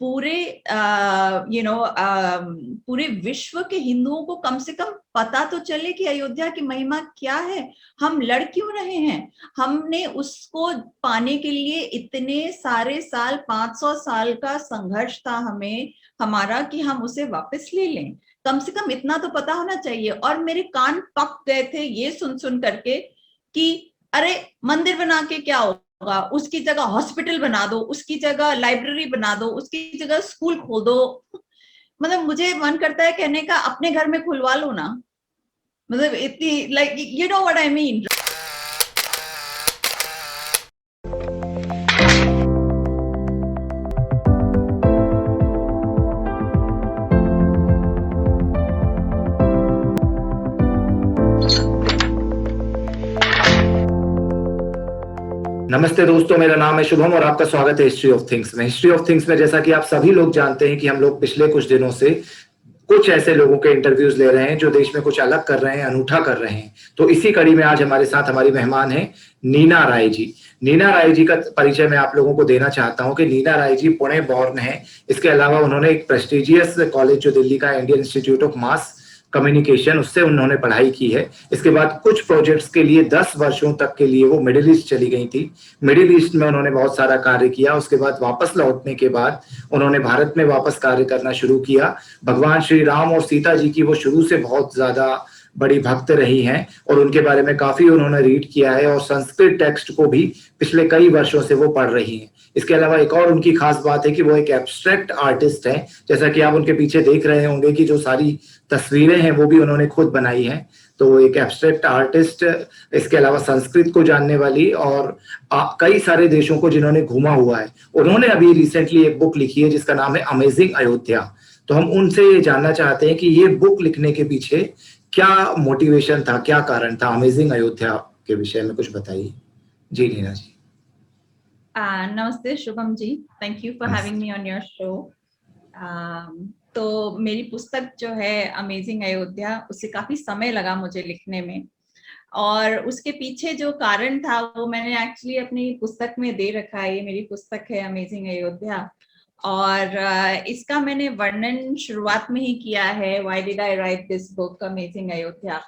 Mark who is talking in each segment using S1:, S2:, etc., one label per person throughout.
S1: पूरे पूरे विश्व के हिंदुओं को कम से कम पता तो चले कि अयोध्या की महिमा क्या है। हम लड़ क्यों रहे हैं? हमने उसको पाने के लिए इतने सारे साल, 500 साल का संघर्ष था हमें, हमारा, कि हम उसे वापस ले लें। कम से कम इतना तो पता होना चाहिए। और मेरे कान पक गए थे ये सुन सुन करके कि अरे, मंदिर बना के क्या होगा, उसकी जगह हॉस्पिटल बना दो, उसकी जगह लाइब्रेरी बना दो, उसकी जगह स्कूल खोल दो। मतलब मुझे मन करता है कहने का, अपने घर में खुलवा लो ना। मतलब इतनी, like, you know what I mean.
S2: नमस्ते दोस्तों, मेरा नाम है शुभम और आपका स्वागत है हिस्ट्री ऑफ थिंग्स में। हिस्ट्री ऑफ थिंग्स में जैसा कि आप सभी लोग जानते हैं कि हम लोग पिछले कुछ दिनों से कुछ ऐसे लोगों के इंटरव्यूज ले रहे हैं जो देश में कुछ अलग कर रहे हैं, अनूठा कर रहे हैं। तो इसी कड़ी में आज हमारे साथ हमारी मेहमान है नीना राय जी। नीना राय जी का परिचय मैं आप लोगों को देना चाहता हूं कि नीना राय जी पुणे बॉर्न है। इसके अलावा उन्होंने एक प्रेस्टिजियस कॉलेज जो दिल्ली का Indian institute of mass communication, उससे उन्होंने पढ़ाई की है। इसके बाद कुछ प्रोजेक्ट्स के लिए 10 वर्षों तक के लिए वो मिडिल ईस्ट चली गई थी। मिडिल ईस्ट में उन्होंने बहुत सारा कार्य किया। उसके बाद वापस लौटने के बाद उन्होंने भारत में वापस कार्य करना शुरू किया। भगवान श्री राम और सीता जी की वो शुरू से बहुत ज्यादा बड़ी भक्त रही हैं और उनके बारे में काफी उन्होंने रीड किया है और संस्कृत टेक्स्ट को भी पिछले कई वर्षों से वो पढ़ रही हैं। इसके अलावा एक और उनकी खास बात है कि वो एक एब्स्ट्रैक्ट आर्टिस्ट है। जैसा कि आप उनके पीछे देख रहे होंगे कि जो सारी तस्वीरें हैं वो भी उन्होंने खुद बनाई हैं। तो वो एक एब्स्ट्रैक्ट आर्टिस्ट, इसके अलावा संस्कृत को जानने वाली और कई सारे देशों को जिन्होंने घूमा हुआ है। उन्होंने अभी रिसेंटली एक बुक लिखी है जिसका नाम है अमेजिंग अयोध्या। तो हम उनसे ये जानना चाहते हैं कि ये बुक लिखने के पीछे क्या मोटिवेशन था, क्या कारण था। अमेजिंग अयोध्या के विषय में कुछ बताइए जी नीना जी।
S1: नमस्ते Shubham ji, thank you for having me on your show. तो मेरी पुस्तक जो है अमेजिंग अयोध्या, उसे काफी समय लगा मुझे लिखने में। और उसके पीछे जो कारण था वो मैंने एक्चुअली अपनी पुस्तक में दे रखा है। ये मेरी पुस्तक है अमेजिंग अयोध्या। और इसका मैंने वर्णन शुरुआत में ही किया है, why did I right this book amazing Ayodhya.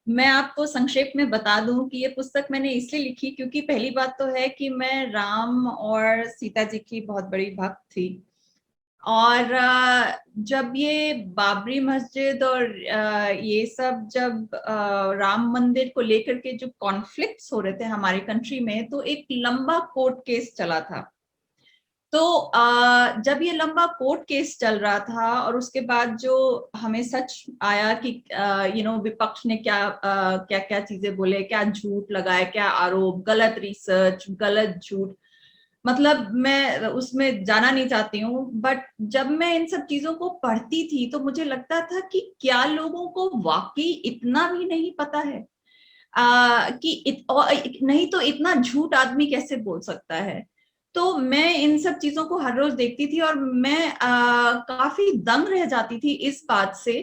S1: मैं आपको संक्षेप में बता दूं कि ये पुस्तक मैंने इसलिए लिखी क्योंकि पहली बात तो है कि मैं राम और सीता जी की बहुत बड़ी भक्त थी। और जब ये बाबरी मस्जिद और ये सब, जब राम मंदिर को लेकर के जो कॉन्फ्लिक्ट्स हो रहे थे हमारी कंट्री में, तो एक लंबा कोर्ट केस चला था। तो जब ये लंबा कोर्ट केस चल रहा था और उसके बाद जो हमें सच आया कि विपक्ष ने क्या क्या क्या चीजें बोले, क्या झूठ लगाया, क्या आरोप, गलत रिसर्च, गलत झूठ, मतलब मैं उसमें जाना नहीं चाहती हूँ। बट जब मैं इन सब चीजों को पढ़ती थी तो मुझे लगता था कि क्या लोगों को वाकई इतना भी नहीं पता है, और नहीं तो इतना झूठ आदमी कैसे बोल सकता है। तो मैं इन सब चीजों को हर रोज देखती थी और मैं काफी दंग रह जाती थी इस बात से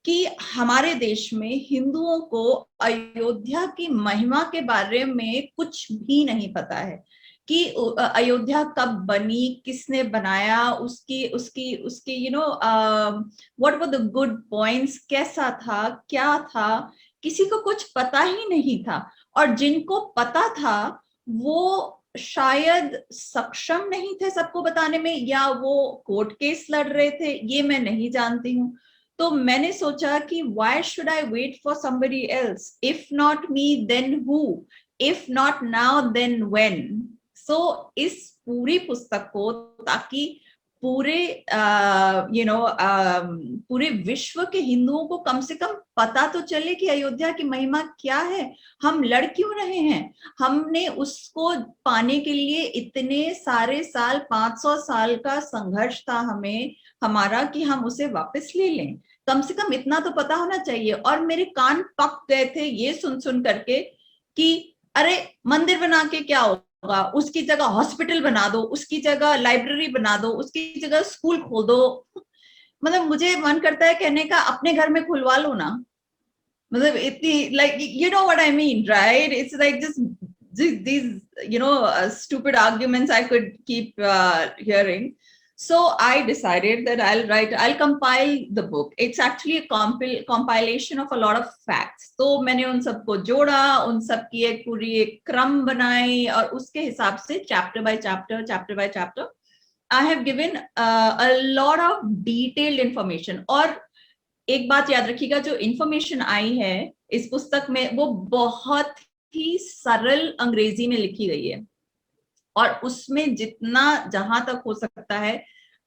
S1: कि हमारे देश में हिंदुओं को अयोध्या की महिमा के बारे में कुछ भी नहीं पता है कि अयोध्या कब बनी, किसने बनाया, उसकी उसकी उसकी what were the good points, कैसा था, क्या था, किसी को कुछ पता ही नहीं था। और जिनको पता था वो शायद सक्षम नहीं थे सबको बताने में, या वो कोर्ट केस लड़ रहे थे, ये मैं नहीं जानती हूँ। तो मैंने सोचा कि why should I wait for somebody else? If not me, then who? If not now, then when? So इस पूरी पुस्तक को, ताकि पूरे पूरे विश्व के हिंदुओं को कम से कम पता तो चले कि अयोध्या की महिमा क्या है, हम लड़ क्यों रहे हैं, हमने उसको पाने के लिए इतने सारे साल, 500 साल का संघर्ष था हमें, हमारा, कि हम उसे वापस ले लें। कम से कम इतना तो पता होना चाहिए। और मेरे कान पक गए थे ये सुन सुन करके कि अरे, मंदिर बना के क्या होगा, उसकी जगह हॉस्पिटल बना दो, उसकी जगह लाइब्रेरी बना दो, उसकी जगह स्कूल खोल दो। मतलब मुझे मन करता है कहने का, अपने घर में खुलवा लो ना। मतलब इतनी, like, you know what I mean, right? It's like just these stupid arguments I could keep hearing. So I decided that I'll compile the book. It's actually a compilation of a lot of facts. तो मैंने उन सबको जोड़ा, उन सब की एक पूरी एक क्रम बनाई, और उसके हिसाब से chapter by chapter I have given a lot of detailed information. और एक बात याद रखिएगा, जो इंफॉर्मेशन आई है इस पुस्तक में वो बहुत ही सरल अंग्रेजी में लिखी गई है, और उसमें जितना जहां तक हो सकता है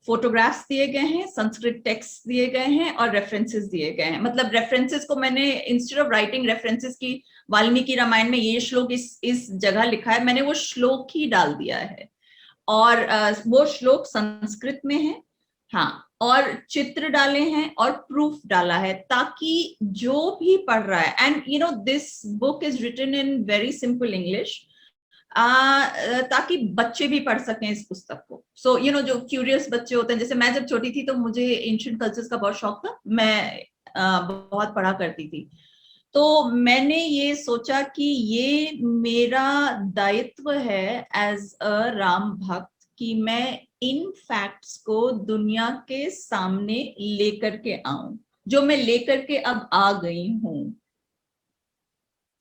S1: फोटोग्राफ्स दिए गए हैं, संस्कृत टेक्स्ट दिए गए हैं, और रेफरेंसेस दिए गए हैं. मतलब रेफरेंसेस को मैंने इंस्टेड ऑफ राइटिंग रेफरेंसेस की वाल्मीकि रामायण में ये श्लोक इस जगह लिखा है, मैंने वो श्लोक ही डाल दिया है, और वो श्लोक संस्कृत में है. हाँ, और चित्र डाले हैं और प्रूफ डाला है, ताकि जो भी पढ़ रहा है, and you know this book is written in very simple English, ताकि बच्चे भी पढ़ सकें इस पुस्तक को. सो यू नो जो क्यूरियस बच्चे होते हैं, जैसे मैं जब छोटी थी तो मुझे एंशिएंट कल्चर्स का बहुत शौक था, मैं बहुत पढ़ा करती थी. तो मैंने ये सोचा कि ये मेरा दायित्व है एज अ राम भक्त कि मैं इन फैक्ट्स को दुनिया के सामने लेकर के आऊं, जो मैं लेकर के अब आ गई हूं.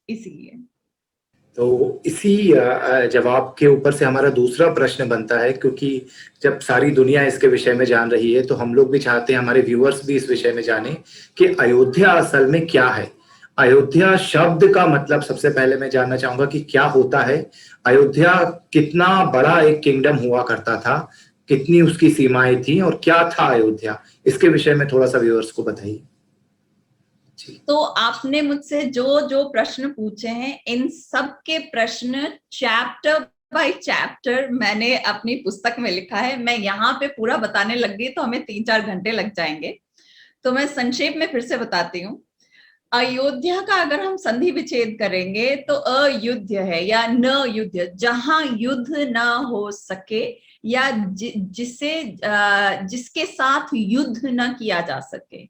S1: इसीलिए
S2: तो इसी जवाब के ऊपर से हमारा दूसरा प्रश्न बनता है, क्योंकि जब सारी दुनिया इसके विषय में जान रही है तो हम लोग भी चाहते हैं, हमारे व्यूअर्स भी इस विषय में जाने कि अयोध्या असल में क्या है. अयोध्या शब्द का मतलब सबसे पहले मैं जानना चाहूंगा कि क्या होता है. अयोध्या कितना बड़ा एक किंगडम हुआ करता था, कितनी उसकी सीमाएं थी, और क्या था अयोध्या, इसके विषय में थोड़ा सा व्यूअर्स को बताइए.
S1: तो आपने मुझसे जो जो प्रश्न पूछे हैं, इन सब के प्रश्न चैप्टर बाय चैप्टर मैंने अपनी पुस्तक में लिखा है. मैं यहाँ पे पूरा बताने लग गई तो हमें 3-4 घंटे लग जाएंगे, तो मैं संक्षेप में फिर से बताती हूँ. अयोध्या का अगर हम संधि विच्छेद करेंगे तो अयुद्ध है या न युद्ध, जहां युद्ध न हो सके, या जिसके साथ युद्ध न किया जा सके.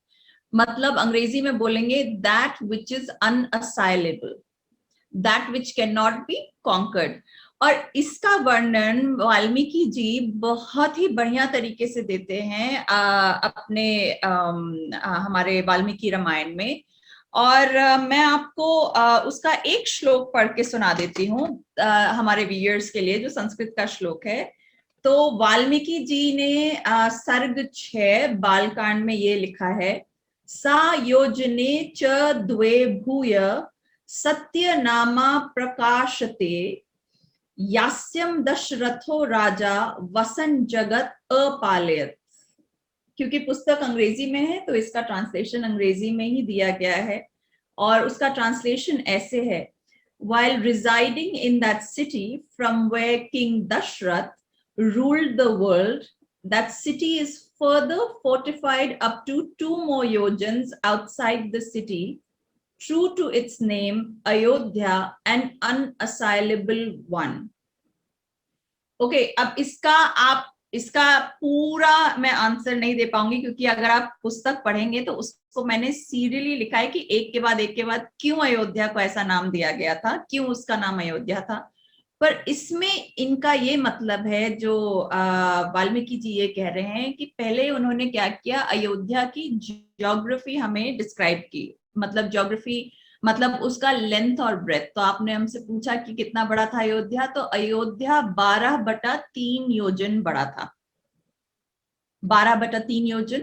S1: मतलब अंग्रेजी में बोलेंगे that which is unassailable, that which can not be conquered. और इसका वर्णन वाल्मीकि जी बहुत ही बढ़िया तरीके से देते हैं अपने हमारे वाल्मीकि रामायण में. और मैं आपको उसका एक श्लोक पढ़ के सुना देती हूँ हमारे व्यूअर्स के लिए, जो संस्कृत का श्लोक है. तो वाल्मीकि जी ने सर्ग 6 बालकांड में ये लिखा है, सा योजने च द्वे भूय सत्य नामा प्रकाशते यास्यम दशरथो राजा वसन जगत अपालयत. क्योंकि पुस्तक अंग्रेजी में है तो इसका ट्रांसलेशन अंग्रेजी में ही दिया गया है, और उसका ट्रांसलेशन ऐसे है, while residing in that city from where King Dashrath ruled the world, that city is further fortified up to 2 more yojans outside the city, true to its name, Ayodhya, an unassailable one. Okay, अब इसका पूरा मैं answer नहीं दे पाऊंगी, क्योंकि अगर आप पुस्तक पढ़ेंगे तो उसको मैंने सीरियली लिखा है कि एक के बाद क्यों अयोध्या को ऐसा नाम दिया गया था, क्यों उसका नाम अयोध्या था. पर इसमें इनका ये मतलब है, जो वाल्मीकि जी ये कह रहे हैं कि पहले उन्होंने क्या किया, अयोध्या की ज्योग्राफी हमें डिस्क्राइब की. मतलब ज्योग्राफी मतलब उसका लेंथ और ब्रेथ. तो आपने हमसे पूछा कि कितना बड़ा था अयोध्या, तो अयोध्या 12/3 योजन बड़ा था. 12/3 योजन.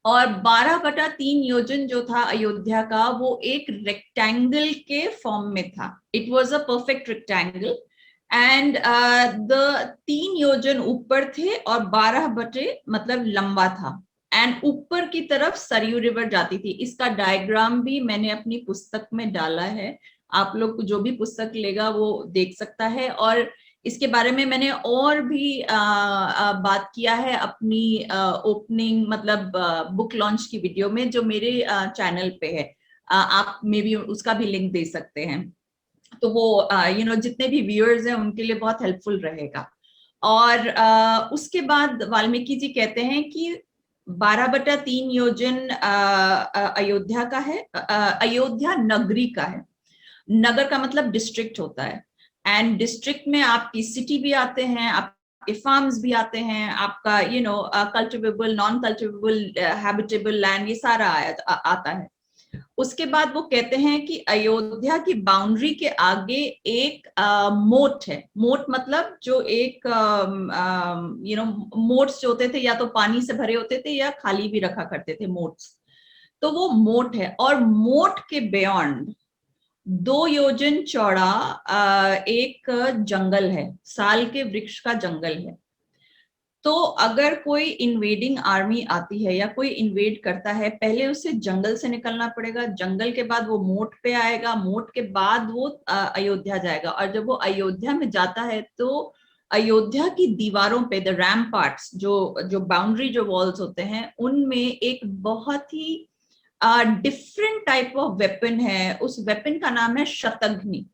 S1: और 12/3 योजन जो था अयोध्या का, वो एक रेक्टेंगल के फॉर्म में था. It was a perfect rectangle, and the 3 योजन ऊपर थे और 12 बटे मतलब लंबा था, एंड ऊपर की तरफ सरयू रिवर जाती थी. इसका डायग्राम भी मैंने अपनी पुस्तक में डाला है, आप लोग जो भी पुस्तक लेगा वो देख सकता है. और इसके बारे में मैंने और भी बात किया है अपनी ओपनिंग मतलब बुक लॉन्च की वीडियो में, जो मेरे चैनल पे है. आप मे भी उसका भी लिंक दे सकते हैं, तो वो यू नो जितने भी व्यूअर्स हैं उनके लिए बहुत हेल्पफुल रहेगा. और उसके बाद वाल्मीकि जी कहते हैं कि 12/3 योजन अयोध्या का है, अयोध्या नगरी का है. नगर का मतलब डिस्ट्रिक्ट होता है, एंड डिस्ट्रिक्ट में आपकी सिटी भी आते हैं, आपके आपके फार्म्स भी आते हैं, आपका cultivable, non cultivable, habitable land, ये सारा आता है। उसके बाद वो कहते हैं कि अयोध्या की बाउंड्री के आगे एक मोट है। मोट मतलब जो एक मोट्स जो होते थे या तो पानी से भरे होते थे या खाली भी रखा करते थे मोट्स, तो वो मोट है। और मोट के बियॉन्ड 2 योजन चौड़ा एक जंगल है, साल के वृक्ष का जंगल है। तो अगर कोई इन्वेडिंग आर्मी आती है या कोई इन्वेड करता है, पहले उसे जंगल से निकलना पड़ेगा, जंगल के बाद वो मोट पे आएगा, मोट के बाद वो अयोध्या जाएगा। और जब वो अयोध्या में जाता है तो अयोध्या की दीवारों पे, द रैम्पार्ट्स, जो बाउंड्री जो वॉल्स होते हैं, उनमें एक बहुत ही डिफरेंट टाइप ऑफ वेपन है। उस वेपन का नाम है शतघ्नि।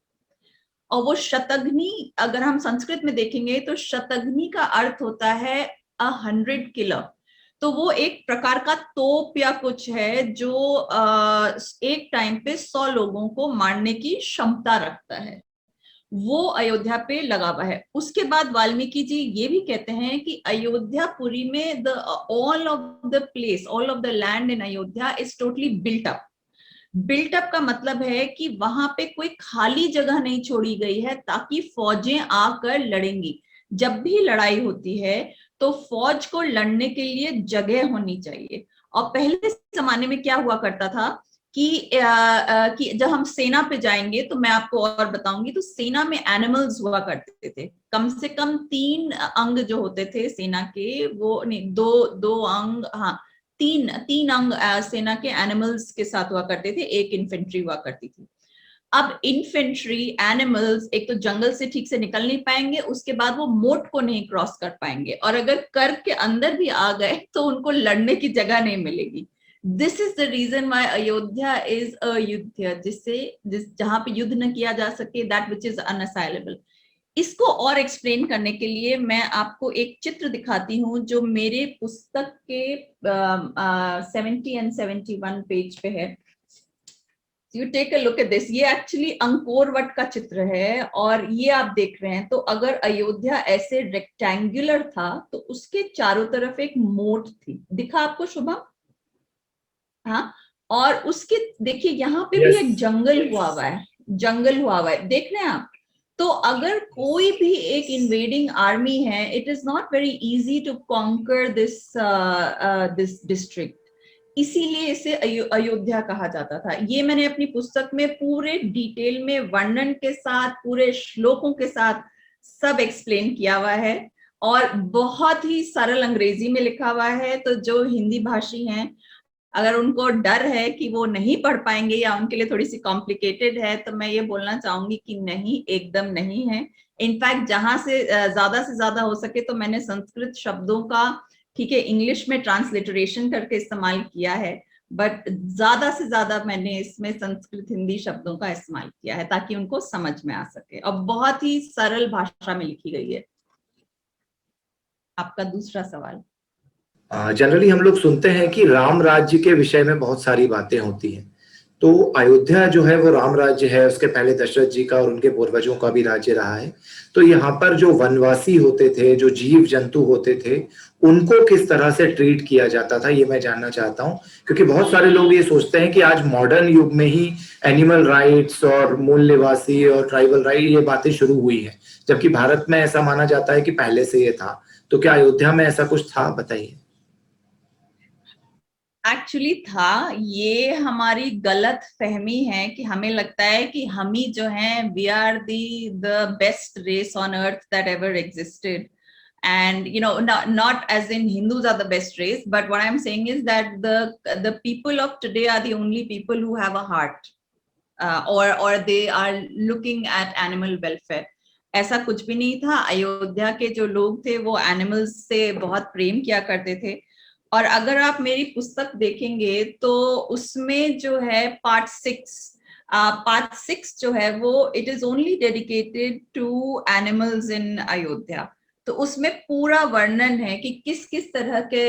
S1: और वो शतघ्नि, अगर हम संस्कृत में देखेंगे तो शतघ्नि का अर्थ होता है 100 किलर। तो वो एक प्रकार का तोप या कुछ है जो एक टाइम पे 100 लोगों को मारने की क्षमता रखता है। वो अयोध्या पे लगा हुआ है। उसके बाद वाल्मीकि जी ये भी कहते हैं कि अयोध्यापुरी में all of the place, all of the land in Ayodhya is totally built up. Built up का मतलब है कि वहां पे कोई खाली जगह नहीं छोड़ी गई है ताकि फौजें आकर लड़ेंगी। जब भी लड़ाई होती है तो फौज को लड़ने के लिए जगह होनी चाहिए। और पहले जमाने में क्या हुआ करता था कि जब हम सेना पे जाएंगे तो मैं आपको और बताऊंगी, तो सेना में एनिमल्स हुआ करते थे। कम से कम 3 अंग जो होते थे सेना के, वो नहीं, दो अंग, हाँ, तीन अंग सेना के एनिमल्स के साथ हुआ करते थे, एक इन्फेंट्री हुआ करती थी। अब इन्फेंट्री एनिमल्स एक तो जंगल से ठीक से निकल नहीं पाएंगे, उसके बाद वो मोट को नहीं क्रॉस कर पाएंगे, और अगर कर के अंदर भी आ गए तो उनको लड़ने की जगह नहीं मिलेगी। This is the reason why Ayodhya is a युद्ध, जहां पे युद्ध न किया जा सके, दैट विच इज अनअसाइलेबल। इसको और एक्सप्लेन करने के लिए मैं आपको एक चित्र दिखाती हूँ जो मेरे पुस्तक के 70 एंड 71 पेज पे है। You take a look at this. ये एक्चुअली अंकोर वट का चित्र है, और ये आप देख रहे हैं। तो अगर अयोध्या ऐसे रेक्टेंगुलर था तो उसके चारों तरफ एक मोट थी, दिखा आपको शुभम? हाँ। और उसके देखिए यहाँ पे भी एक जंगल हुआ हुआ है, जंगल हुआ हुआ है, देख रहे हैं आप? तो अगर कोई भी एक इन्वेडिंग आर्मी है, it is not very easy to conquer this district. इसीलिए इसे अयोध्या कहा जाता था। ये मैंने अपनी पुस्तक में पूरे डिटेल में वर्णन के साथ, पूरे श्लोकों के साथ सब एक्सप्लेन किया हुआ है, और बहुत ही सरल अंग्रेजी में लिखा हुआ है। तो जो हिंदी भाषी हैं, अगर उनको डर है कि वो नहीं पढ़ पाएंगे या उनके लिए थोड़ी सी कॉम्प्लिकेटेड है, तो मैं ये बोलना चाहूंगी कि नहीं, एकदम नहीं है। इनफैक्ट जहां से ज्यादा हो सके तो मैंने संस्कृत शब्दों का, ठीक है, इंग्लिश में ट्रांसलिटरेशन करके इस्तेमाल किया है, बट ज्यादा से ज्यादा मैंने इसमें संस्कृत हिंदी शब्दों का इस्तेमाल किया है ताकि उनको समझ में आ सके, और बहुत ही सरल भाषा में लिखी गई है। आपका दूसरा सवाल।
S2: जनरली हम लोग सुनते हैं कि राम राज्य के विषय में बहुत सारी बातें होती हैं। तो अयोध्या जो है वो राम राज्य है, उसके पहले दशरथ जी का और उनके पूर्वजों का भी राज्य रहा है। तो यहाँ पर जो वनवासी होते थे, जो जीव जंतु होते थे, उनको किस तरह से ट्रीट किया जाता था, ये मैं जानना चाहता हूँ। क्योंकि बहुत सारे लोग ये सोचते हैं कि आज मॉडर्न युग में ही एनिमल राइट्स और मूल निवासी और ट्राइबल राइट ये बातें शुरू हुई है, जबकि भारत में ऐसा माना जाता है कि पहले से ये था। तो क्या अयोध्या में ऐसा कुछ था, बताइए।
S1: एक्चुअली था। ये हमारी गलत फहमी है कि हमें लगता है कि हम ही जो हैं, we are the best race on earth that ever existed, and not as in Hindus are the best race, but what I'm saying is that the people of today are the only people who have a heart, or they are looking at animal welfare. ऐसा कुछ भी नहीं था। अयोध्या के जो लोग थे वो एनिमल्स से बहुत प्रेम किया करते थे। और अगर आप मेरी पुस्तक देखेंगे तो उसमें जो है पार्ट 6 जो है वो it is only dedicated to animals in Ayodhya. तो उसमें पूरा वर्णन है कि किस किस तरह के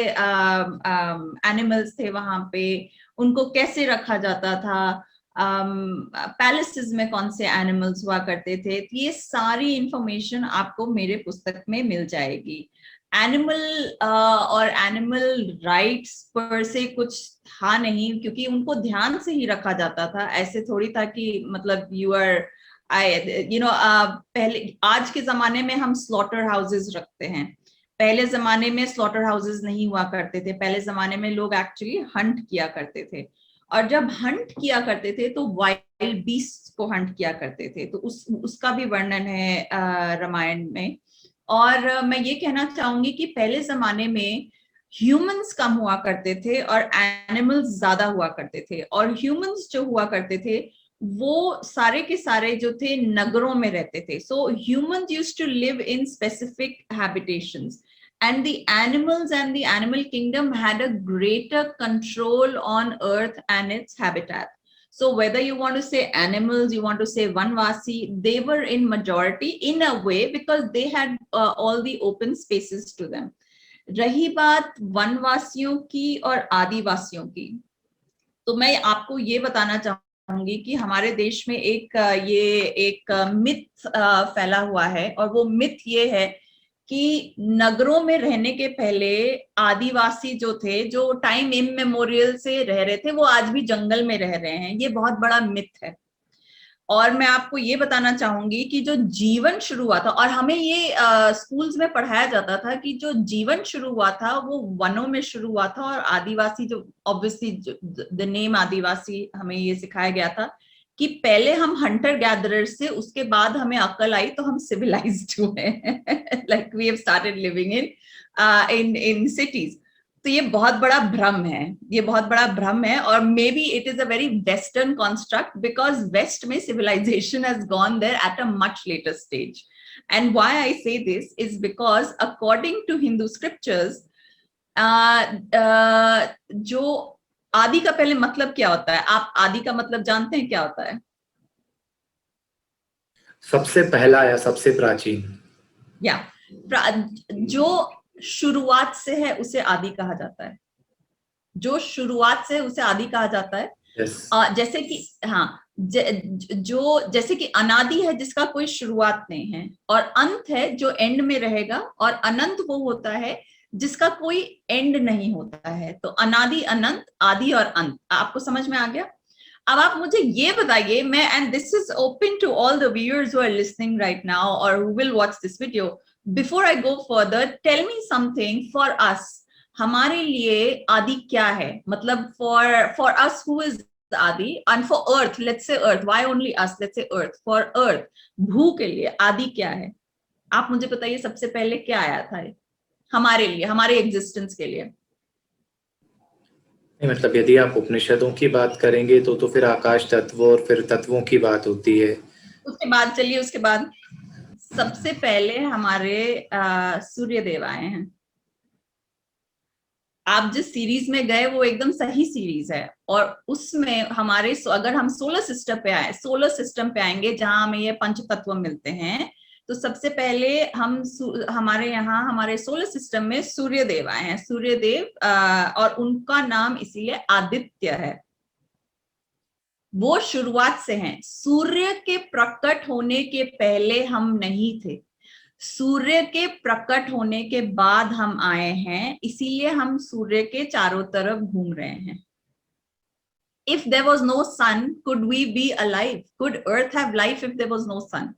S1: एनिमल्स थे वहां पे, उनको कैसे रखा जाता था, पैलेसेस में कौन से एनिमल्स हुआ करते थे, ये सारी इंफॉर्मेशन आपको मेरे पुस्तक में मिल जाएगी। एनिमल और एनिमल राइट्स पर से कुछ था नहीं, क्योंकि उनको ध्यान से ही रखा जाता था, ऐसे थोड़ी था कि मतलब यू आर पहले आज के जमाने में हम स्लॉटर हाउसेस रखते हैं, पहले जमाने में स्लॉटर हाउसेस नहीं हुआ करते थे। पहले जमाने में लोग एक्चुअली हंट किया करते थे, और जब हंट किया करते थे तो वाइल्ड बीस्ट को हंट किया करते थे, तो उसका भी वर्णन है रामायण में। और मैं ये कहना चाहूंगी कि पहले जमाने में ह्यूमंस कम हुआ करते थे और एनिमल्स ज्यादा हुआ करते थे, और ह्यूमंस जो हुआ करते थे वो सारे के सारे जो थे नगरों में रहते थे। So humans used to live in specific habitations, and the animals and the animal kingdom had a greater control on earth and its habitat. So whether you want to say animals, you want to say Vanvasi, they were in majority in a way because they had all the open spaces to them. रही बात वनवासियों की और आदिवासियों की, तो मैं आपको ये बताना चाहूंगी कि हमारे देश में एक मिथ फैला हुआ है, और वो मिथ ये है कि नगरों में रहने के पहले आदिवासी जो थे, जो टाइम इममेमोरियल से रह रहे थे, वो आज भी जंगल में रह रहे हैं। ये बहुत बड़ा मिथ है। और मैं आपको ये बताना चाहूंगी कि जो जीवन शुरू हुआ था, और हमें ये स्कूल्स में पढ़ाया जाता था कि जो जीवन शुरू हुआ था वो वनों में शुरू हुआ था, और आदिवासी जो ऑब्वियसली द नेम आदिवासी हमें ये सिखाया गया था कि पहले हम हंटर गैदरर्स से, उसके बाद हमें अक्ल आई तो हम सिविलाइज्ड हुए, like we have started living in cities. तो ये बहुत बड़ा भ्रम है, ये बहुत बड़ा भ्रम है, और may be it is a very western construct, because west में civilisation has gone there at a much later stage. And why I say this is because according to Hindu scriptures, जो आदि का पहले मतलब क्या होता है, आप आदि का मतलब जानते हैं क्या होता है?
S2: सबसे पहला या सबसे प्राचीन,
S1: या जो शुरुआत से है उसे आदि कहा जाता है, जो शुरुआत से उसे आदि कहा जाता है।
S2: yes.
S1: जैसे कि हाँ, जैसे कि अनादि है जिसका कोई शुरुआत नहीं है, और अंत है जो एंड में रहेगा, और अनंत वो होता है जिसका कोई एंड नहीं होता है। तो अनादि, अनंत, आदि और अंत, आपको समझ में आ गया? अब आप मुझे ये बताइए, मैं, and this is open to all the viewers who are listening right now और who will watch this video, before I go further, tell me something for us, हमारे लिए आदि क्या है? मतलब फॉर अस हु इज आदि, and for earth, let's say earth, why only us, let's say earth, for earth, भू के लिए आदि क्या है? आप मुझे बताइए सबसे पहले क्या आया था हमारे लिए, हमारे एग्जिस्टेंस के लिए?
S2: मतलब यदि आप उपनिषदों की बात करेंगे तो फिर आकाश तत्व और फिर तत्वों की बात होती है।
S1: उसके बाद चलिए, उसके बाद सबसे पहले हमारे सूर्य देव आए हैं। आप जिस सीरीज में गए वो एकदम सही सीरीज है, और उसमें हमारे, अगर हम सोलर सिस्टम पे आए, सोलर सिस्टम पे आएंगे जहां हमें ये पंच तत्व मिलते हैं, तो सबसे पहले हम हमारे यहाँ हमारे सोलर सिस्टम में सूर्य देव आए हैं। सूर्य देव, और उनका नाम इसीलिए आदित्य है, वो शुरुआत से हैं। सूर्य के प्रकट होने के पहले हम नहीं थे, सूर्य के प्रकट होने के बाद हम आए हैं, इसीलिए हम सूर्य के चारों तरफ घूम रहे हैं। If there was no sun, could we be alive? Could Earth have life if there was no sun?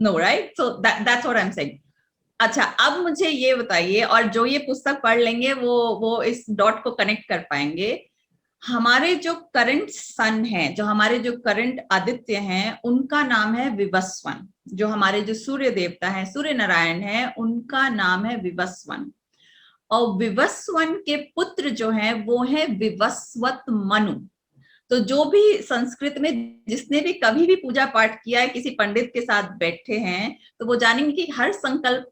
S1: No, right? So that's what I'm saying. अच्छा, अब मुझे ये बताइए, और जो ये पुस्तक पढ़ लेंगे वो इस डॉट को कनेक्ट कर पाएंगे। हमारे जो करंट सन है, जो हमारे जो करंट आदित्य हैं, उनका नाम है विवस्वन। जो हमारे जो सूर्य देवता है, सूर्य नारायण है, उनका नाम है विवस्वन। और विवस्वन के पुत्र जो हैं वो है विवस्वत मनु। तो जो भी संस्कृत में, जिसने भी कभी भी पूजा पाठ किया है, किसी पंडित के साथ बैठे हैं, तो वो जानेंगे कि हर संकल्प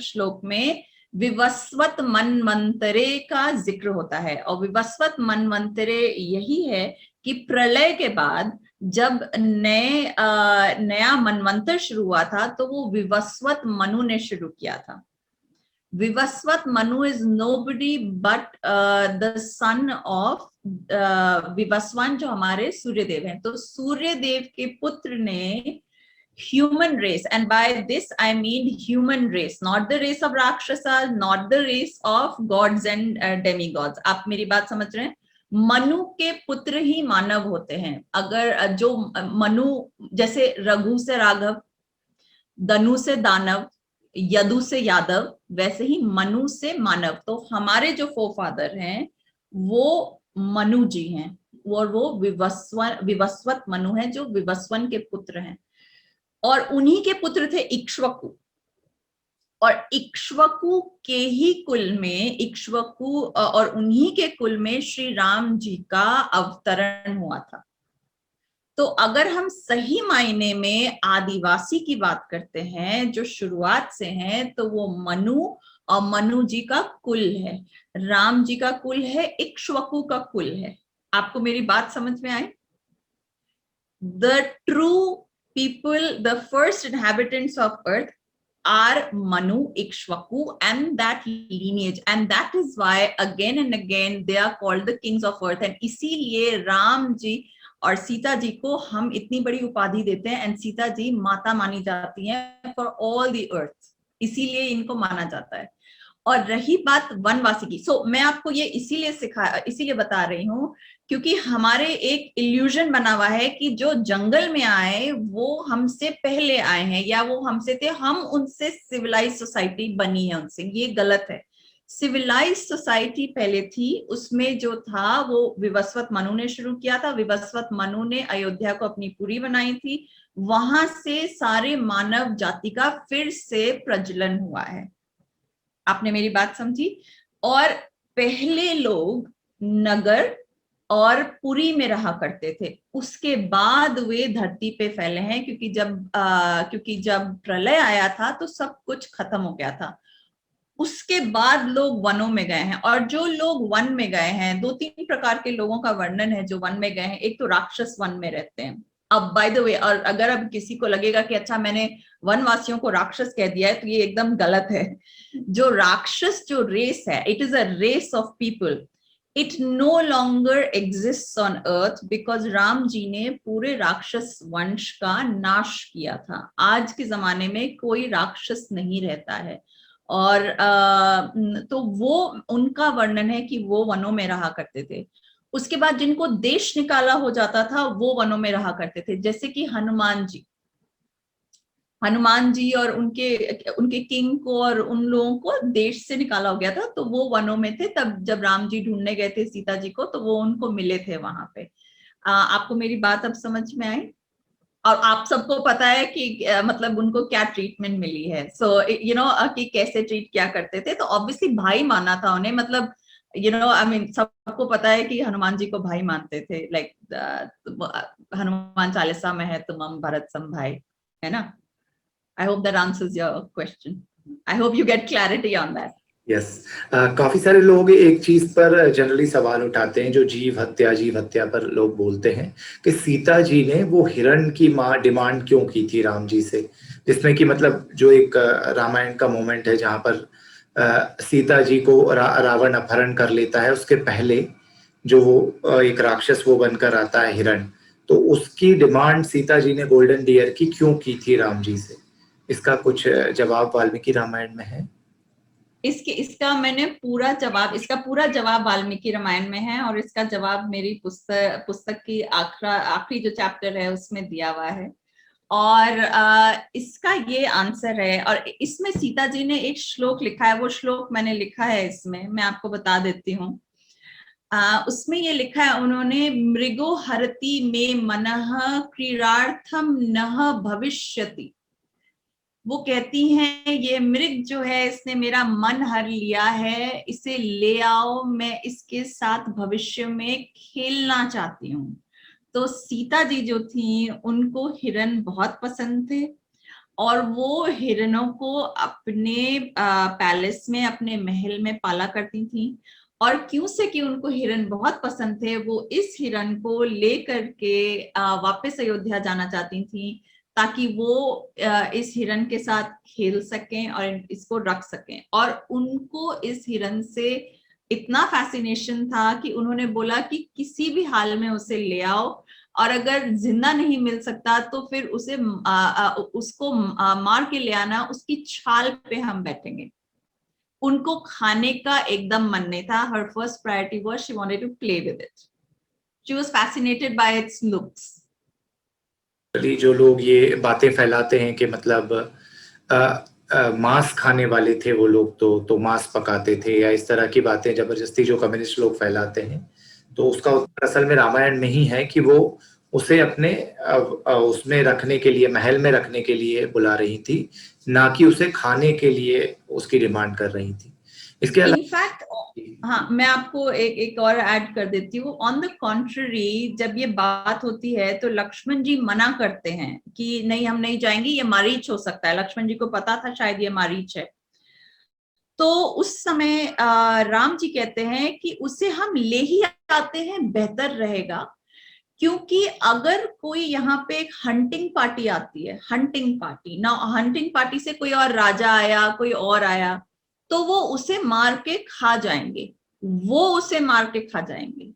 S1: श्लोक में विवस्वत मनवंतरे का जिक्र होता है। और विवस्वत मनवंतरे यही है कि प्रलय के बाद जब नया मनवंतर शुरू हुआ था, तो वो विवस्वत मनु ने शुरू किया था। Vivasvat Manu is nobody but the son of Vivasvan, जो हमारे सूर्यदेव हैं। तो सूर्यदेव के पुत्र ने human race, and by this I mean human race, not the race of rakshasas, not the race of gods and demigods. आप मेरी बात समझ रहे हैं? मनु के पुत्र ही मानव होते हैं। अगर जो मनु, जैसे रघु से राघव, दनु से दानव, यदु से यादव, वैसे ही मनु से मानव। तो हमारे जो फोरफादर हैं वो मनु जी हैं, और वो विवस्वत मनु हैं, जो विवस्वन के पुत्र हैं। और उन्हीं के पुत्र थे इक्ष्वाकु, और इक्ष्वाकु के ही कुल में इक्ष्वाकु और उन्हीं के कुल में श्री राम जी का अवतरण हुआ था। तो अगर हम सही मायने में आदिवासी की बात करते हैं जो शुरुआत से हैं, तो वो मनु और मनु जी का कुल है, राम जी का कुल है, इक्ष्वाकु का कुल है। आपको मेरी बात समझ में आई? The true people, the first inhabitants of earth are Manu, Ikshvaku, and that lineage, and that is why again and again they are called the kings of earth। and इसीलिए राम जी और सीता जी को हम इतनी बड़ी उपाधि देते हैं, एंड सीता जी माता मानी जाती हैं फॉर ऑल द अर्थ, इसीलिए इनको माना जाता है। और रही बात वनवासी की, मैं आपको ये इसीलिए बता रही हूँ क्योंकि हमारे एक इल्यूजन बना हुआ है कि जो जंगल में आए वो हमसे पहले आए हैं, या वो हमसे थे, हम उनसे सिविलाइज सोसाइटी बनी है उनसे। ये गलत है। सिविलाइज सोसाइटी पहले थी, उसमें जो था वो विवस्वत मनु ने शुरू किया था। विवस्वत मनु ने अयोध्या को अपनी पुरी बनाई थी, वहां से सारे मानव जाति का फिर से प्रजनन हुआ है। आपने मेरी बात समझी? और पहले लोग नगर और पुरी में रहा करते थे, उसके बाद वे धरती पे फैले हैं, क्योंकि जब प्रलय आया था तो सब कुछ खत्म हो गया था। उसके बाद लोग वनों में गए हैं, और जो लोग वन में गए हैं, 2-3 प्रकार के लोगों का वर्णन है जो वन में गए हैं। एक तो राक्षस वन में रहते हैं। अब बाय द वे, और अगर अब किसी को लगेगा कि अच्छा मैंने वनवासियों को राक्षस कह दिया है, तो ये एकदम गलत है। जो राक्षस जो रेस है, it is a race of people, it no longer exist on earth, because Ram ji ने पूरे राक्षस वंश का नाश किया था। आज के जमाने में कोई राक्षस नहीं रहता है। और तो वो उनका वर्णन है कि वो वनों में रहा करते थे। उसके बाद जिनको देश निकाला हो जाता था वो वनों में रहा करते थे, जैसे कि हनुमान जी और उनके किंग को और उन लोगों को देश से निकाला हो गया था, तो वो वनों में थे। तब जब राम जी ढूंढने गए थे सीता जी को, तो वो उनको मिले थे वहां पे। आपको मेरी बात अब समझ में आई? और आप सबको पता है कि मतलब उनको क्या ट्रीटमेंट मिली है। सो कि कैसे ट्रीट किया करते थे। तो ऑब्वियसली भाई माना था उन्हें, मतलब आई मीन सबको पता है कि हनुमान जी को भाई मानते थे। लाइक हनुमान चालीसा में है, तुम हम भरत सम भाई, है ना? I hope that answers your question. I hope you get clarity on that.
S2: Yes काफी सारे लोग एक चीज पर जनरली सवाल उठाते हैं, जो जीव हत्या पर लोग बोलते हैं कि सीता जी ने वो हिरण की डिमांड क्यों की थी राम जी से, जिसमें कि मतलब जो एक रामायण का मोमेंट है जहां पर सीता जी को रावण अपहरण कर लेता है, उसके पहले जो वो एक राक्षस वो बनकर आता है हिरण, तो उसकी डिमांड सीता जी ने गोल्डन डियर की क्यों की थी राम जी से? इसका कुछ जवाब वाल्मीकि रामायण में है?
S1: इसका पूरा जवाब वाल्मीकि रामायण में है, और इसका जवाब मेरी पुस्तक की आखिरी जो चैप्टर है उसमें दिया हुआ है। और इसका ये आंसर है। और इसमें सीता जी ने एक श्लोक लिखा है, वो श्लोक मैंने लिखा है इसमें, मैं आपको बता देती हूँ। उसमें ये लिखा है उन्होंने, मृगो हरति में मनः क्रीडार्थम नह भविष्यति। वो कहती हैं ये मृग जो है इसने मेरा मन हर लिया है, इसे ले आओ, मैं इसके साथ भविष्य में खेलना चाहती हूँ। तो सीता जी जो थी उनको हिरन बहुत पसंद थे, और वो हिरणों को अपने पैलेस में, अपने महल में पाला करती थी। और क्यों से कि उनको हिरन बहुत पसंद थे, वो इस हिरन को लेकर के वापस अयोध्या जाना चाहती थी, ताकि वो इस हिरन के साथ खेल सकें और इसको रख सकें। और उनको इस हिरन से इतना फैसिनेशन था कि उन्होंने बोला कि किसी भी हाल में उसे ले आओ, और अगर जिंदा नहीं मिल सकता तो फिर उसे उसको मार के ले आना, उसकी छाल पे हम बैठेंगे। उनको खाने का एकदम मन नहीं था। Her first priority was she wanted to play with it. She was fascinated by its looks.
S2: जो लोग ये बातें फैलाते हैं कि मतलब मांस खाने वाले थे वो लोग, तो मांस पकाते थे या इस तरह की बातें जबरदस्ती जो कम्युनिस्ट लोग फैलाते हैं, तो उसका उत्तर असल में रामायण में ही है कि वो उसे अपने उसमें रखने के लिए, महल में रखने के लिए बुला रही थी, ना कि उसे खाने के लिए उसकी डिमांड कर रही थी। इसके अलावा
S1: इनफैक्ट हाँ, मैं आपको एक और ऐड कर देती हूँ। ऑन द कॉन्ट्ररी, जब ये बात होती है तो लक्ष्मण जी मना करते हैं कि नहीं, हम नहीं जाएंगे, ये मारीच हो सकता है। लक्ष्मण जी को पता था शायद ये मारीच है। तो उस समय राम जी कहते हैं कि उसे हम ले ही आते हैं, बेहतर रहेगा। क्योंकि अगर कोई यहाँ पे एक हंटिंग पार्टी आती है, हंटिंग पार्टी ना, हंटिंग पार्टी से कोई और राजा आया, कोई और आया, तो वो उसे मार के खा जाएंगे, वो उसे मार के खा जाएंगे।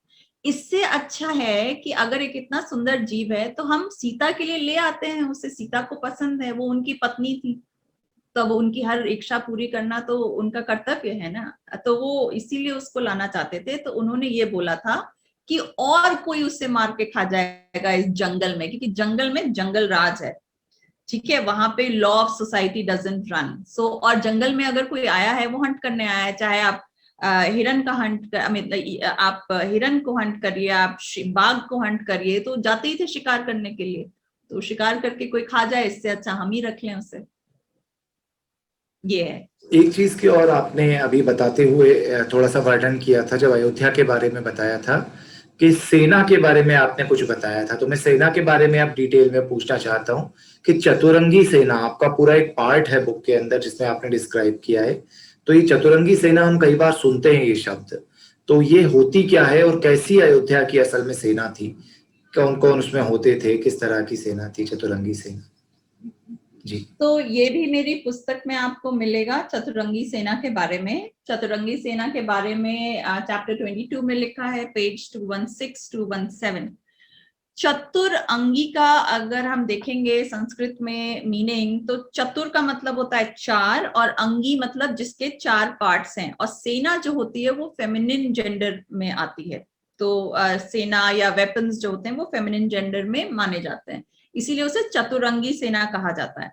S1: इससे अच्छा है कि अगर एक इतना सुंदर जीव है तो हम सीता के लिए ले आते हैं उसे। सीता को पसंद है, वो उनकी पत्नी थी, तब उनकी हर इच्छा पूरी करना तो उनका कर्तव्य है ना। तो वो इसीलिए उसको लाना चाहते थे। तो उन्होंने ये बोला था कि और कोई उसे मार के खा जाएगा इस जंगल में, क्योंकि जंगल में जंगल राज है, ठीक है, वहां पे law of society doesn't run. So और जंगल में अगर कोई आया है, वो हंट करने आया है, चाहे आप हिरन का हंट आप हिरन को हंट करिए, आप बाघ को हंट करिए, तो जाते ही थे शिकार करने के लिए। तो शिकार करके कोई खा जाए, इससे अच्छा हम ही रख लें उसे। ये है।
S2: एक चीज की और आपने अभी बताते हुए थोड़ा सा वर्णन किया था, जब अयोध्या के बारे में बताया था कि सेना के बारे में आपने कुछ बताया था, तो मैं सेना के बारे में अब डिटेल में पूछना चाहता हूँ कि चतुरंगी सेना आपका पूरा एक पार्ट है बुक के अंदर जिसमें आपने डिस्क्राइब किया है। तो ये चतुरंगी सेना हम कई बार सुनते हैं ये शब्द, तो ये होती क्या है और कैसी अयोध्या की असल में सेना थी? कौन कौन उसमें होते थे, किस तरह की सेना थी चतुरंगी सेना? जी।
S1: तो ये भी मेरी पुस्तक में आपको मिलेगा, चतुरंगी सेना के बारे में। चतुरंगी सेना के बारे में चैप्टर 22 में लिखा है, पेज 216 217। चतुर अंगी का अगर हम देखेंगे संस्कृत में मीनिंग, तो चतुर का मतलब होता है चार, और अंगी मतलब जिसके चार पार्ट्स हैं। और सेना जो होती है वो फेमिनिन जेंडर में आती है। तो सेना या वेपन्स जो होते हैं वो फेमिनिन जेंडर में माने जाते हैं, इसीलिए उसे चतुरंगी सेना कहा जाता है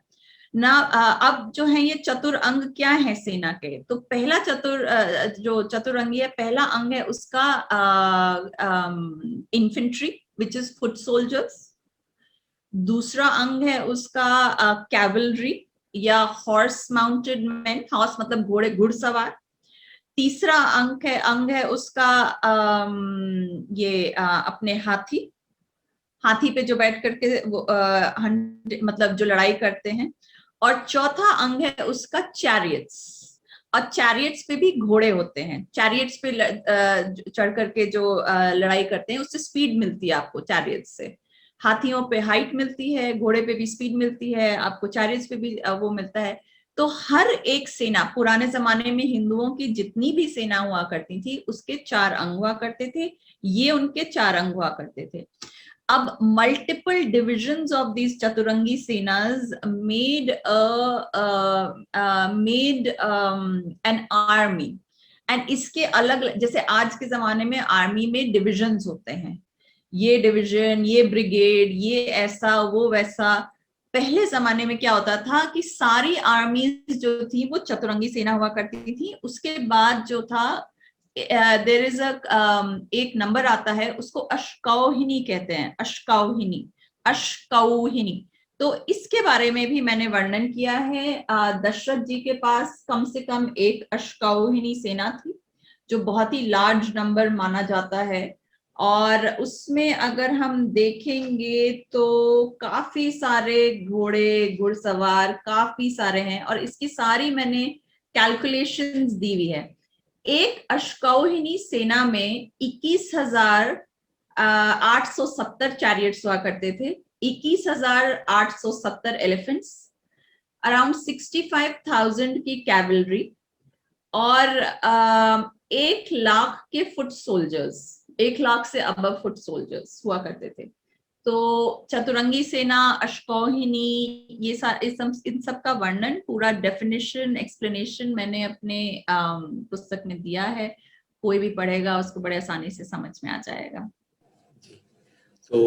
S1: ना। अब जो है ये चतुर अंग क्या है सेना के, तो पहला जो चतुरंगी है, पहला अंग है उसका infantry, which is foot soldiers. दूसरा अंग है उसका कैवलरी या हॉर्स माउंटेड मैन, हॉर्स मतलब घोड़े, घुड़सवार। तीसरा अंग है उसका ये अपने हाथी, हाथी पे जो बैठ करके वो मतलब जो लड़ाई करते हैं। और चौथा अंग है उसका चैरियट्स, और चैरियट्स पे भी घोड़े होते हैं। चैरियट्स पे चढ़ करके जो लड़ाई करते हैं, उससे स्पीड मिलती है आपको चैरियट्स से। हाथियों पे हाइट मिलती है, घोड़े पे भी स्पीड मिलती है आपको, चैरियट्स पे भी वो मिलता है। तो हर एक सेना, पुराने जमाने में हिंदुओं की जितनी भी सेना हुआ करती थी, उसके चार अंग हुआ करते थे। ये उनके चार अंग हुआ करते थे। अब multiple divisions of these चतुरंगी सेनास made an army, एंड इसके अलग, जैसे आज के जमाने में आर्मी में डिविजन्स होते हैं, ये डिवीजन, ये ब्रिगेड, ये ऐसा वो वैसा। पहले जमाने में क्या होता था कि सारी आर्मीज जो थी वो चतुरंगी सेना हुआ करती थी। उसके बाद जो था देयर इज एक नंबर आता है, उसको अश्कौहिनी कहते हैं, अश्कौहिनी, अश्कौहिनी। तो इसके बारे में भी मैंने वर्णन किया है। दशरथ जी के पास कम से कम एक अश्कौहिनी सेना थी, जो बहुत ही लार्ज नंबर माना जाता है। और उसमें अगर हम देखेंगे तो काफी सारे घोड़े, घुड़सवार काफी सारे हैं, और इसकी सारी मैंने कैलकुलेशंस दी हुई है। एक अश्कौहिनी सेना में 21,870 चैरियट्स हुआ करते थे। 21,870 एलिफेंट्स, अराउंड 65,000 की कैवलरी और 1 लाख के फुट सोल्जर्स, 1 लाख से अबव फुट सोल्जर्स हुआ करते थे। तो चतुरंगी सेना, अश्वौहिनी, इन सब का वर्णन, पूरा डेफिनेशन, एक्सप्लेनेशन मैंने अपने पुस्तक में दिया है। कोई भी पढ़ेगा उसको बड़े आसानी से समझ में आ जाएगा।
S2: तो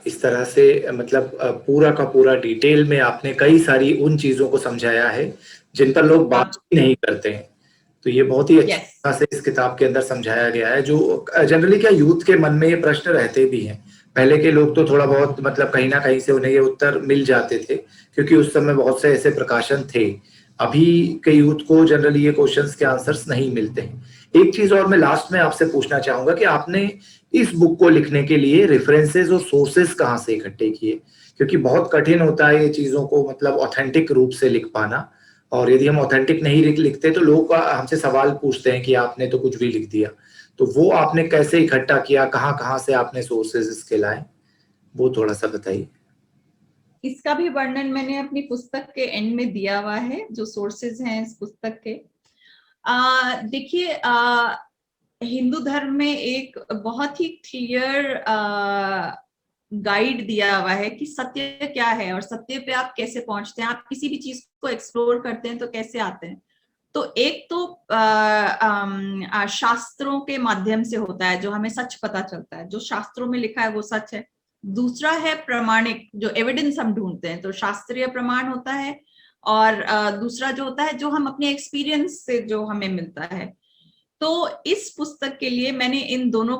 S2: इस तरह से मतलब पूरा का पूरा डिटेल में आपने कई सारी उन चीजों को समझाया है जिन पर लोग बात ही नहीं करते हैं। तो ये बहुत ही अच्छी तरह से इस किताब के अंदर समझाया गया है, जो जनरली क्या यूथ के मन में ये प्रश्न रहते भी हैं। पहले के लोग तो थोड़ा बहुत मतलब कहीं ना कहीं से उन्हें ये उत्तर मिल जाते थे, क्योंकि उस समय बहुत से ऐसे प्रकाशन थे। अभी के यूथ को जनरली ये क्वेश्चंस के आंसर्स नहीं मिलते हैं। एक चीज और मैं लास्ट में आपसे पूछना चाहूंगा कि आपने इस बुक को लिखने के लिए रेफरेंसेस और सोर्सेस कहाँ से इकट्ठे किए, क्योंकि बहुत कठिन होता है ये चीजों को मतलब ऑथेंटिक रूप से लिख पाना। और यदि हम ऑथेंटिक नहीं लिखते तो लोग हमसे सवाल पूछते हैं कि आपने तो कुछ भी लिख दिया। तो वो आपने कैसे इकट्ठा किया, कहाँ कहाँ से आपने सोर्सेज इसके लाए, वो थोड़ा सा बताइए।
S1: इसका भी वर्णन मैंने अपनी पुस्तक के एंड में दिया हुआ है, जो सोर्सेज हैं इस पुस्तक के। देखिए, हिंदू धर्म में एक बहुत ही क्लियर गाइड दिया हुआ है कि सत्य क्या है और सत्य पे आप कैसे पहुंचते हैं, आप किसी भी चीज को एक्सप्लोर करते हैं तो कैसे आते हैं। तो एक तो शास्त्रों के माध्यम से होता है, जो हमें सच पता चलता है, जो शास्त्रों में लिखा है वो सच है। दूसरा है प्रमाणिक, जो एविडेंस हम ढूंढते हैं, तो शास्त्रीय प्रमाण होता है। और दूसरा जो होता है, जो हम अपने एक्सपीरियंस से जो हमें मिलता है। तो इस पुस्तक के लिए मैंने इन दोनों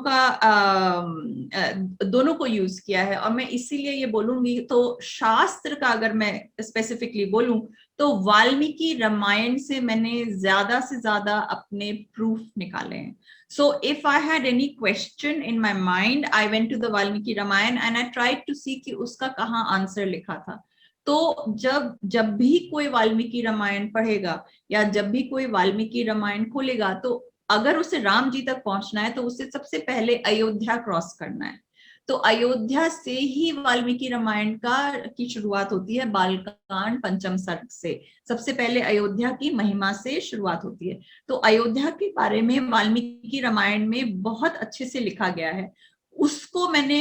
S1: दोनों को यूज किया है। और मैं इसीलिए ये बोलूंगी, तो शास्त्र का अगर मैं स्पेसिफिकली बोलूं तो वाल्मीकि रामायण से मैंने ज्यादा से ज्यादा अपने प्रूफ निकाले हैं। So if I had any question in my mind, I went to the Valmiki Ramayana and I tried to see कि उसका कहाँ आंसर लिखा था। तो जब भी कोई वाल्मीकि रामायण पढ़ेगा या जब भी कोई वाल्मीकि रामायण खोलेगा, तो अगर उसे राम जी तक पहुंचना है तो उसे सबसे पहले अयोध्या क्रॉस करना है। तो अयोध्या से ही वाल्मीकि रामायण की शुरुआत होती है, बालकांड पंचम सर्ग से। सबसे पहले अयोध्या की महिमा से शुरुआत होती है। तो अयोध्या के बारे में वाल्मीकि रामायण में बहुत अच्छे से लिखा गया है। उसको मैंने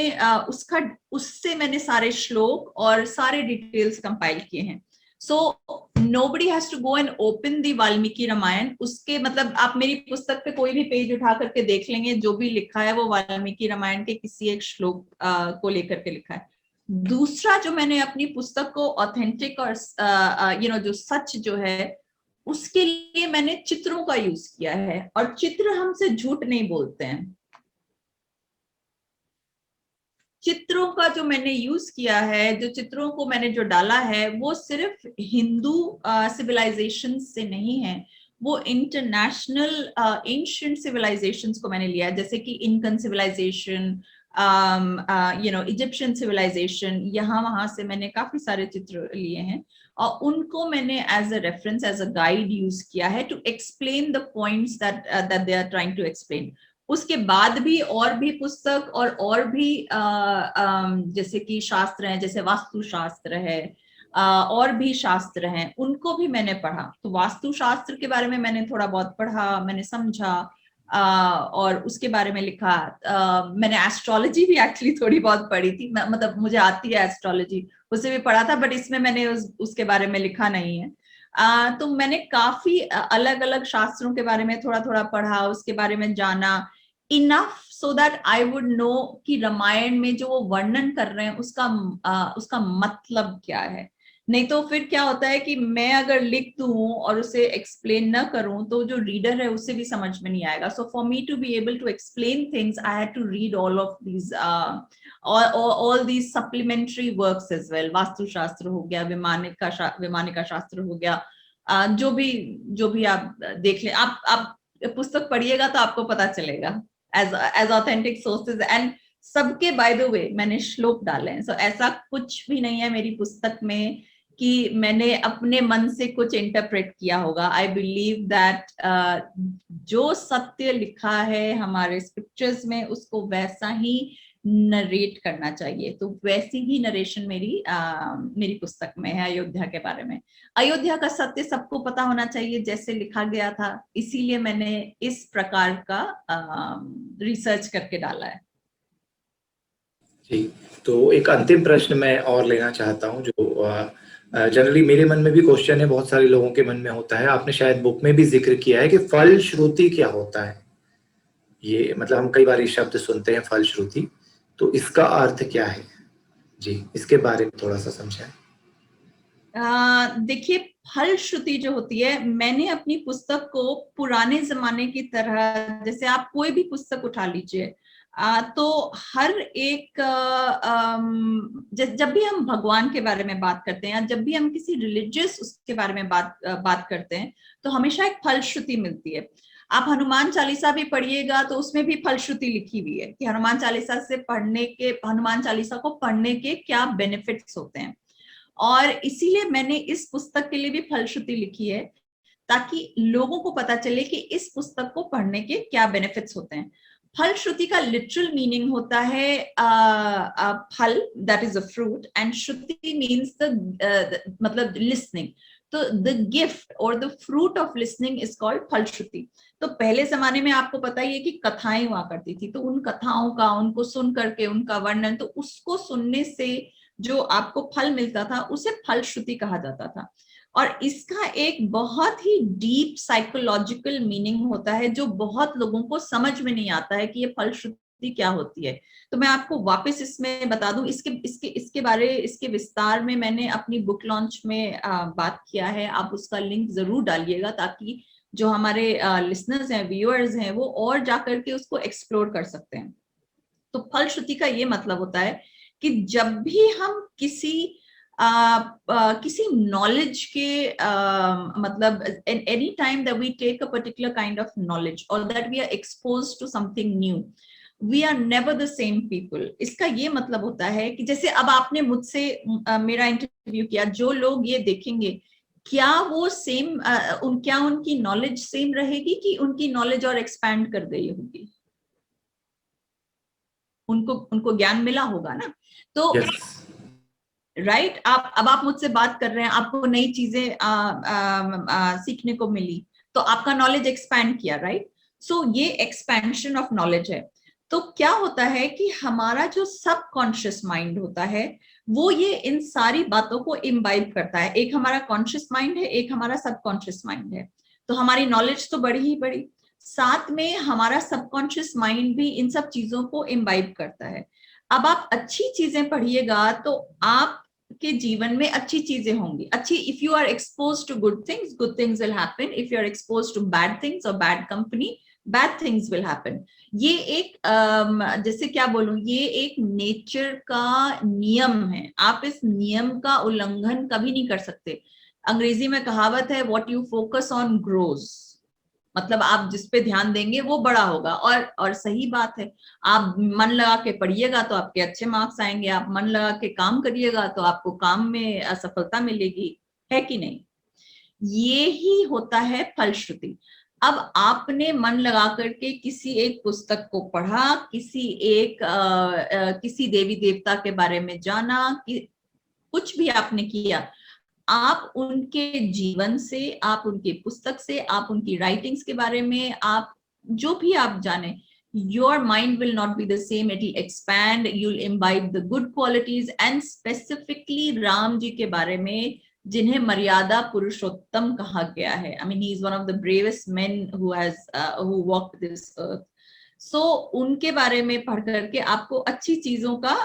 S1: उससे मैंने सारे श्लोक और सारे डिटेल्स कंपाइल किए हैं। सो nobody has to go and open the Valmiki Ramayan. उसके मतलब आप मेरी पुस्तक पे कोई भी पेज उठा करके देख लेंगे, जो भी लिखा है वो वाल्मीकि रामायण के किसी एक श्लोक को लेकर के लिखा है। दूसरा, जो मैंने अपनी पुस्तक को ऑथेंटिक और जो सच जो है, उसके लिए मैंने चित्रों का यूज किया है। और चित्र हमसे झूठ नहीं बोलते हैं। चित्रों का जो मैंने यूज किया है, जो चित्रों को मैंने जो डाला है, वो सिर्फ हिंदू सिविलाइजेशन से नहीं है, वो इंटरनेशनल एंशिएंट सिविलाइजेशंस को मैंने लिया है। जैसे कि इनकन सिविलाइजेशन, इजिप्शियन सिविलाइजेशन, यहाँ वहां से मैंने काफी सारे चित्र लिए हैं और उनको मैंने as a reference, as a guide use किया है to explain the points that they are trying to explain. उसके बाद भी और भी पुस्तक और भी जैसे कि शास्त्र हैं, जैसे वास्तु शास्त्र है, और भी शास्त्र हैं, उनको भी मैंने पढ़ा। तो वास्तु शास्त्र के बारे में मैंने थोड़ा बहुत पढ़ा, मैंने समझा, और उसके बारे में लिखा। मैंने एस्ट्रोलॉजी भी एक्चुअली थोड़ी बहुत पढ़ी थी, मतलब मुझे आती है एस्ट्रोलॉजी, उसे भी पढ़ा था, बट इसमें मैंने उसके बारे में लिखा नहीं है। तो मैंने काफी अलग अलग शास्त्रों के बारे में थोड़ा थोड़ा पढ़ा, उसके बारे में जाना, enough so that I would know कि रामायण में जो वो वर्णन कर रहे हैं उसका मतलब क्या है। नहीं तो फिर क्या होता है कि मैं अगर लिख दूं और उसे एक्सप्लेन ना करूं तो जो रीडर है उसे भी समझ में नहीं आएगा। So for me to be able to explain things, I had to read all of these all these supplementary works as well। Vastu shastra हो गया, विमानिका शास्त्र हो गया, जो भी आप देख लें, आप पुस्तक पढ़िएगा तो आपको पता चलेगा as authentic sources। and सबके बाय द वे मैंने श्लोक डाले हैं। सो ऐसा कुछ भी नहीं है मेरी पुस्तक में कि मैंने अपने मन से कुछ इंटरप्रेट किया होगा। आई बिलीव दैट जो सत्य लिखा है हमारे स्क्रिप्चर्स में, उसको वैसा ही नरेट करना चाहिए। तो वैसी ही नरेशन मेरी पुस्तक में है अयोध्या के बारे में। अयोध्या का सत्य सबको पता होना चाहिए जैसे लिखा गया था, इसीलिए मैंने इस प्रकार का रिसर्च करके डाला है।
S2: जी, तो एक अंतिम प्रश्न मैं और लेना चाहता हूँ, जो जनरली मेरे मन में भी क्वेश्चन है, बहुत सारे लोगों के मन में होता है। आपने शायद बुक में भी जिक्र किया है कि फलश्रुति क्या होता है। ये मतलब हम कई बार ये शब्द सुनते हैं फलश्रुति, तो इसका अर्थ क्या है? जी, इसके बारे में थोड़ा सा समझाएं।
S1: देखिए, फलश्रुति जो होती है, मैंने अपनी पुस्तक को पुराने जमाने की तरह, जैसे आप कोई भी पुस्तक उठा लीजिए, तो हर एक जब भी हम भगवान के बारे में बात करते हैं या जब भी हम किसी रिलीजियस उसके बारे में बात करते हैं, तो हमेशा एक फलश्रुति मिलती है। आप हनुमान चालीसा भी पढ़िएगा तो उसमें भी फलश्रुति लिखी हुई है कि हनुमान चालीसा को पढ़ने के क्या बेनिफिट्स होते हैं। और इसीलिए मैंने इस पुस्तक के लिए भी फलश्रुति लिखी है, ताकि लोगों को पता चले कि इस पुस्तक को पढ़ने के क्या बेनिफिट्स होते हैं। फलश्रुति का लिटरल मीनिंग होता है फल, that is a fruit, and shruti means the मतलब लिसनिंग। तो द गिफ्ट और the fruit of listening is called phalashruti. तो पहले जमाने में आपको पता ही है कि कथाएं हुआ करती थी, तो उन कथाओं का, उनको सुन करके उनका वर्णन, तो उसको सुनने से जो आपको फल मिलता था उसे फलश्रुति कहा जाता था। और इसका एक बहुत ही डीप साइकोलॉजिकल मीनिंग होता है जो बहुत लोगों को समझ में नहीं आता है कि ये फलश्रुति क्या होती है। तो मैं आपको वापस इसमें बता दूं, इसके विस्तार में मैंने अपनी बुक लॉन्च में बात किया है। आप उसका लिंक जरूर डालिएगा ताकि जो हमारे लिसनर्स हैं, व्यूअर्स हैं, वो और जाकर के उसको एक्सप्लोर कर सकते हैं। तो फलश्रुति का ये मतलब होता है कि जब भी हम किसी नॉलेज के मतलब any time that we take a particular kind of knowledge और that we are exposed to something new, we are never the same people. इसका ये मतलब होता है कि जैसे अब आपने मुझसे मेरा इंटरव्यू किया, जो लोग ये देखेंगे, क्या वो सेम क्या उनकी नॉलेज सेम रहेगी कि उनकी नॉलेज और एक्सपैंड कर गई होगी? उनको उनको ज्ञान मिला होगा ना। तो राइट, आप मुझसे बात कर रहे हैं, आपको नई चीजें सीखने को मिली, तो आपका नॉलेज एक्सपैंड किया, राइट। सो ये एक्सपेंशन ऑफ नॉलेज है। तो क्या होता है कि हमारा जो सबकॉन्शियस माइंड होता है वो ये इन सारी बातों को इम्बाइब करता है। एक हमारा कॉन्शियस माइंड है, एक हमारा सबकॉन्शियस माइंड है। तो हमारी नॉलेज तो बढ़ी ही बढ़ी, साथ में हमारा सबकॉन्शियस माइंड भी इन सब चीजों को इम्बाइब करता है। अब आप अच्छी चीजें पढ़िएगा तो आप के जीवन में अच्छी चीजें होंगी। अच्छी, if you are expose to good things will happen. If you are expose to bad things और bad company, bad things will happen. ये एक जैसे क्या बोलूं, ये एक नेचर का नियम है। आप इस नियम का उल्लंघन कभी नहीं कर सकते। अंग्रेजी में कहावत है, what you focus on grows. मतलब आप जिस पे ध्यान देंगे वो बड़ा होगा। और सही बात है, आप मन लगा के पढ़िएगा तो आपके अच्छे मार्क्स आएंगे, आप मन लगा के काम करिएगा तो आपको काम में सफलता मिलेगी, है कि नहीं? ये ही होता है फलश्रुति। अब आपने मन लगा करके किसी एक पुस्तक को पढ़ा, किसी देवी देवता के बारे में जाना, कि कुछ भी आपने किया, आप उनके जीवन से, आप उनकी पुस्तक से, आप उनकी राइटिंग्स के बारे में, आप जो भी आप जाने, your mind will not be the same. It will expand, you'll imbibe the good qualities, and specifically Ram ji के बारे में, जिन्हें मर्यादा पुरुषोत्तम कहा गया है। I mean, he is one of the bravest men who walked this earth. So उनके बारे में पढ़ करके आपको अच्छी चीजों का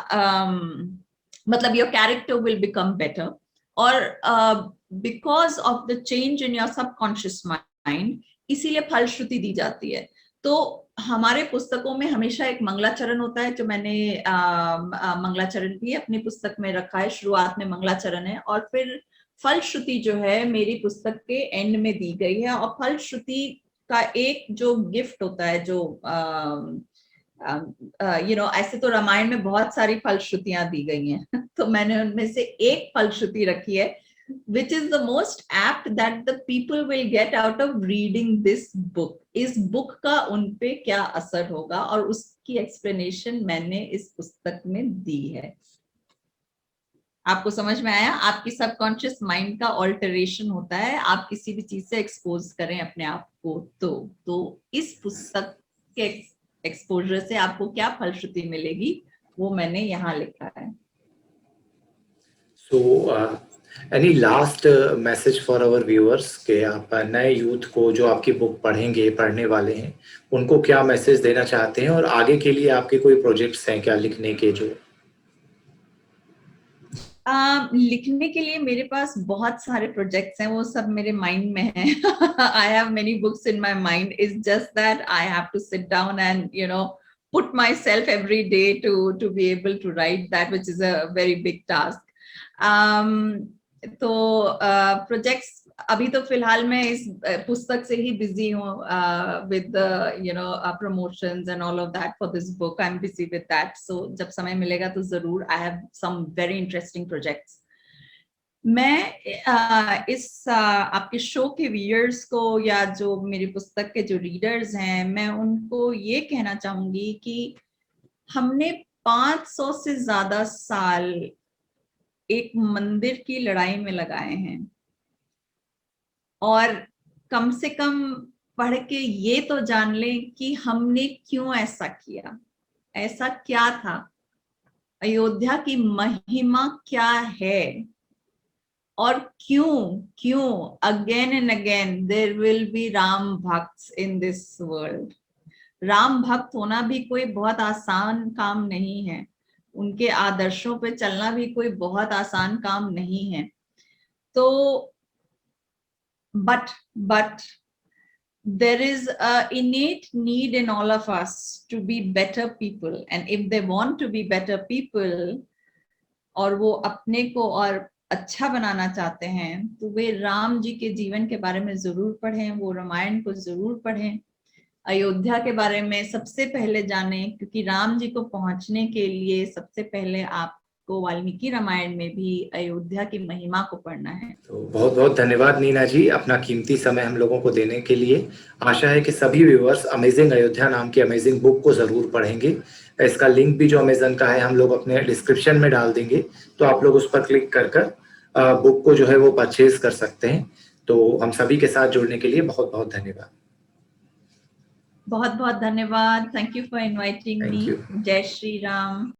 S1: मतलब your character will become better. और because of the change in your subconscious mind, इसीलिए फलश्रुति दी जाती है। तो हमारे पुस्तकों में हमेशा एक मंगलाचरण होता है, जो मैंने मंगलाचरण भी अपनी पुस्तक में रखा है। शुरुआत में मंगलाचरण है और फिर फलश्रुति जो है मेरी पुस्तक के एंड में दी गई है। और फलश्रुति का एक जो गिफ्ट होता है, जो ऐसे तो रामायण में बहुत सारी फलश्रुतियां दी गई हैं तो मैंने उनमें से एक फलश्रुति रखी है which is the most apt that the people will get out of reading this book. इस बुक का उन पे क्या असर होगा, और उसकी एक्सप्लेनेशन मैंने इस पुस्तक में दी है। आपको समझ में आया? आपकी सबकॉन्शियस माइंड का ऑल्टरेशन होता है, आप किसी भी चीज से एक्सपोज करें अपने आप को, तो इस पुस्तक के एक्सपोजर से आपको क्या फलश्रुति मिलेगी वो मैंने यहाँ लिखा है।
S2: So, any last message for our viewers कि आप नए यूथ को जो आपकी बुक पढ़ेंगे, पढ़ने वाले हैं, उनको क्या मैसेज देना चाहते हैं, और आगे के लिए आपके कोई प्रोजेक्ट्स हैं क्या लिखने के? जो
S1: लिखने के लिए मेरे पास बहुत सारे प्रोजेक्ट्स हैं, वो सब मेरे माइंड में हैं। I have many books in my mind, it's just that I have to sit down and put myself every day to be able to write that, which is a very big task. तो projects अभी तो फिलहाल मैं इस पुस्तक से ही busy हूँ, with the promotions and all of that for this book. I'm busy with that. So जब समय मिलेगा तो जरूर, I have some very interesting projects. मैं इस आपके शो के व्यूअर्स को या जो मेरी पुस्तक के जो रीडर्स हैं, मैं उनको ये कहना चाहूंगी कि हमने 500 से ज्यादा साल एक मंदिर की लड़ाई में लगाए हैं, और कम से कम पढ़ के ये तो जान लें कि हमने क्यों ऐसा किया, ऐसा क्या था, अयोध्या की महिमा क्या है, और क्यों again and again there will be Ram bhakts in this world. Ram भक्त होना भी कोई बहुत आसान काम नहीं है, उनके आदर्शों पे चलना भी कोई बहुत आसान काम नहीं है। तो but there is a innate need in all of us to be better people, and if they want to be better people और वो अपने को और अच्छा बनाना चाहते हैं, तो वे राम जी के जीवन के बारे में जरूर पढ़ें, वो रामायण को जरूर पढ़ें, अयोध्या के बारे में सबसे पहले जानें, क्योंकि राम जी को पहुंचने के लिए सबसे पहले आपको वाल्मीकि रामायण में भी अयोध्या की महिमा को पढ़ना है।
S2: तो बहुत बहुत धन्यवाद नीना जी, अपना कीमती समय हम लोगों को देने के लिए। आशा है कि सभी व्यूअर्स अमेजिंग अयोध्या नाम की अमेजिंग बुक को जरूर पढ़ेंगे। इसका लिंक भी जो अमेजन का है हम लोग अपने डिस्क्रिप्शन में डाल देंगे, तो आप लोग उस पर क्लिक कर बुक को जो है वो परचेज कर सकते हैं। तो हम सभी के साथ जुड़ने के लिए बहुत बहुत धन्यवाद।
S1: बहुत बहुत धन्यवाद। Thank you for inviting me. जय श्री राम।